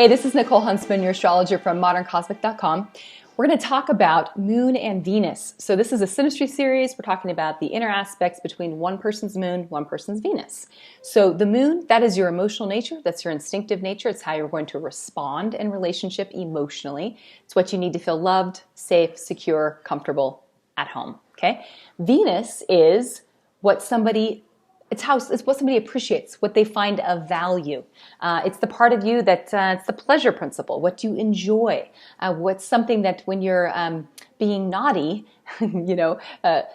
Hey, this is Nichole Huntsman, your astrologer from moderncosmic.com. We're going to talk about Moon and Venus. So this is a Synastry series. We're talking about the inner aspects between one person's Moon, one person's Venus. So the Moon, that is your emotional nature. That's your instinctive nature. It's how you're going to respond in relationship emotionally. It's what you need to feel loved, safe, secure, comfortable at home. Okay. Venus is what somebody it's what somebody appreciates, what they find of value. It's the part of you that it's the pleasure principle, what you enjoy, what's something that when you're being naughty,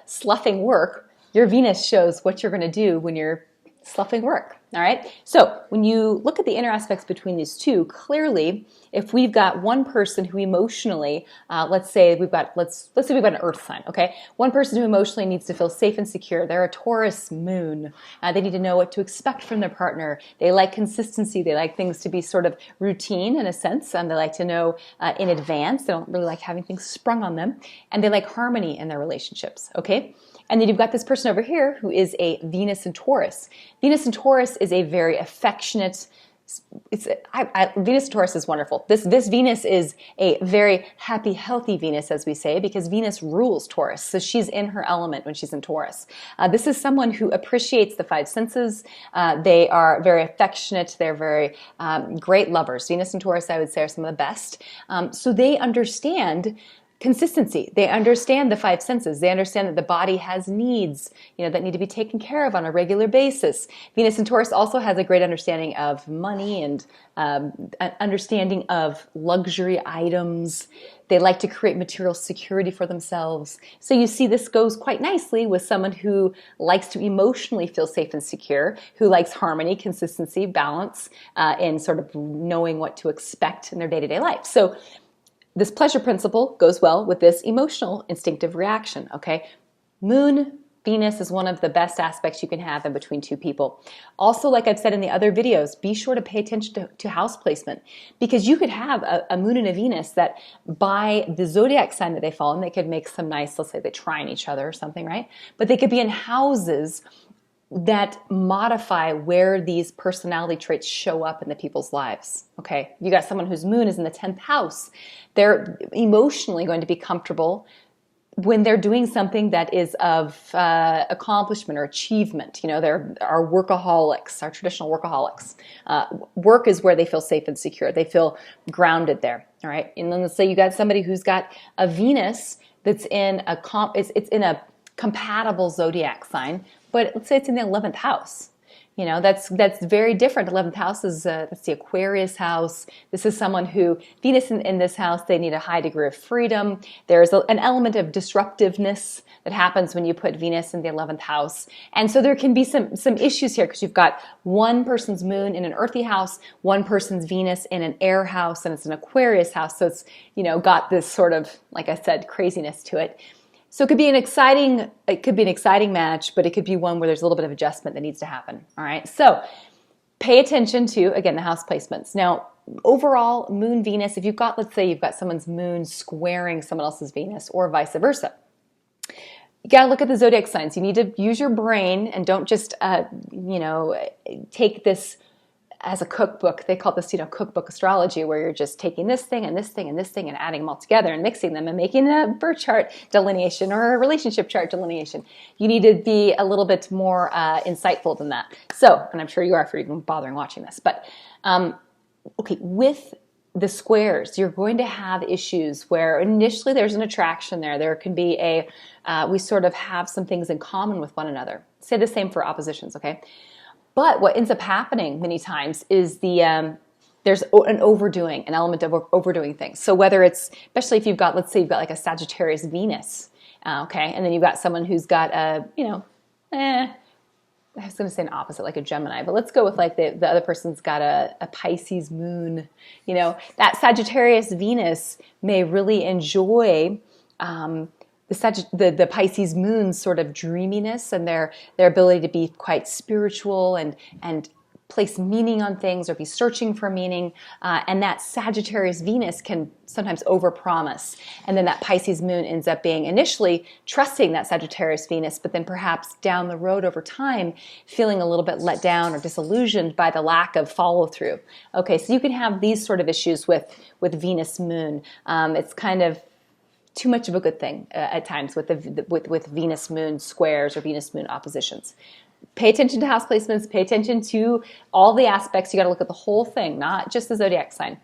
sloughing work, your Venus shows what you're going to do when you're sloughing work. All right. So when you look at the inner aspects between these two, clearly, if we've got one person who emotionally, let's say we've got an earth sign. Okay. One person who emotionally needs to feel safe and secure. They're a Taurus moon. They need to know what to expect from their partner. They like consistency. They like things to be sort of routine in a sense. They like to know in advance. They don't really like having things sprung on them. And they like harmony in their relationships. Okay. And then you've got this person over here who is a Venus in Taurus. Venus in Taurus is a very affectionate, Venus in Taurus is wonderful. This Venus is a very happy, healthy Venus, as we say, because Venus rules Taurus. So she's in her element when she's in Taurus. This is someone who appreciates the five senses. They are very affectionate. They're very great lovers. Venus and Taurus, I would say, are some of the best. So they understand consistency. They understand the five senses. They understand that the body has needs, that need to be taken care of on a regular basis. Venus in Taurus also has a great understanding of money and understanding of luxury items. They like to create material security for themselves. So you see this goes quite nicely with someone who likes to emotionally feel safe and secure, who likes harmony, consistency, balance, and sort of knowing what to expect in their day-to-day life. So this pleasure principle goes well with this emotional instinctive reaction, okay? Moon, Venus is one of the best aspects you can have in between two people. Also, like I've said in the other videos, be sure to pay attention to house placement, because you could have a Moon and a Venus that by the zodiac sign that they fall in, they could make some nice, let's say they trine each other or something, right? But they could be in houses that modify where these personality traits show up in the people's lives. Okay, you got someone whose Moon is in the 10th house. They're emotionally going to be comfortable when they're doing something that is of accomplishment or achievement. They're our workaholics, our traditional workaholics. Work is where they feel safe and secure. They feel grounded there. All right, and then let's say you got somebody who's got a Venus that's in it's in a compatible zodiac sign, but let's say it's in the 11th house. That's very different. 11th house is that's the Aquarius house. This is someone who Venus in this house, they need a high degree of freedom. There's an element of disruptiveness that happens when you put Venus in the 11th house. And so there can be some issues here because you've got one person's Moon in an earthy house, one person's Venus in an air house, and it's an Aquarius house. So it's, got this sort of, like I said, craziness to it. So it could be an exciting match, but it could be one where there's a little bit of adjustment that needs to happen. All right. So pay attention to, again, the house placements. Now, overall, Moon, Venus, if let's say you've got someone's Moon squaring someone else's Venus or vice versa, you got to look at the zodiac signs. You need to use your brain and don't just, take this as a cookbook. They call this, cookbook astrology, where you're just taking this thing and this thing and this thing and adding them all together and mixing them and making a birth chart delineation or a relationship chart delineation. You need to be a little bit more insightful than that. So, and I'm sure you are for even bothering watching this, but okay, with the squares, you're going to have issues where initially there's an attraction there. There can be we sort of have some things in common with one another. Say the same for oppositions, okay? But what ends up happening many times is there's an overdoing, an element of overdoing things. So whether it's, especially if let's say you've got like a Sagittarius Venus, okay, and then you've got someone who's got I was going to say an opposite, like a Gemini, but let's go with like the other person's got a Pisces Moon. That Sagittarius Venus may really enjoy the Pisces Moon's sort of dreaminess and their ability to be quite spiritual and place meaning on things or be searching for meaning. And that Sagittarius Venus can sometimes overpromise. And then that Pisces moon ends up being initially trusting that Sagittarius Venus, but then perhaps down the road over time, feeling a little bit let down or disillusioned by the lack of follow through. Okay, so you can have these sort of issues with Venus moon. It's kind of too much of a good thing at times with Venus moon squares or Venus moon oppositions. Pay attention to house placements, pay attention to all the aspects. You got to look at the whole thing, not just the zodiac sign.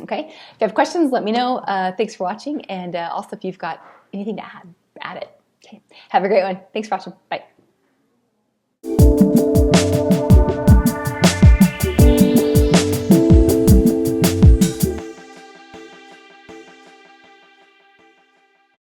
Okay? If you have questions, let me know. Thanks for watching. And also, if you've got anything to add it. Okay. Have a great one. Thanks for watching. Bye.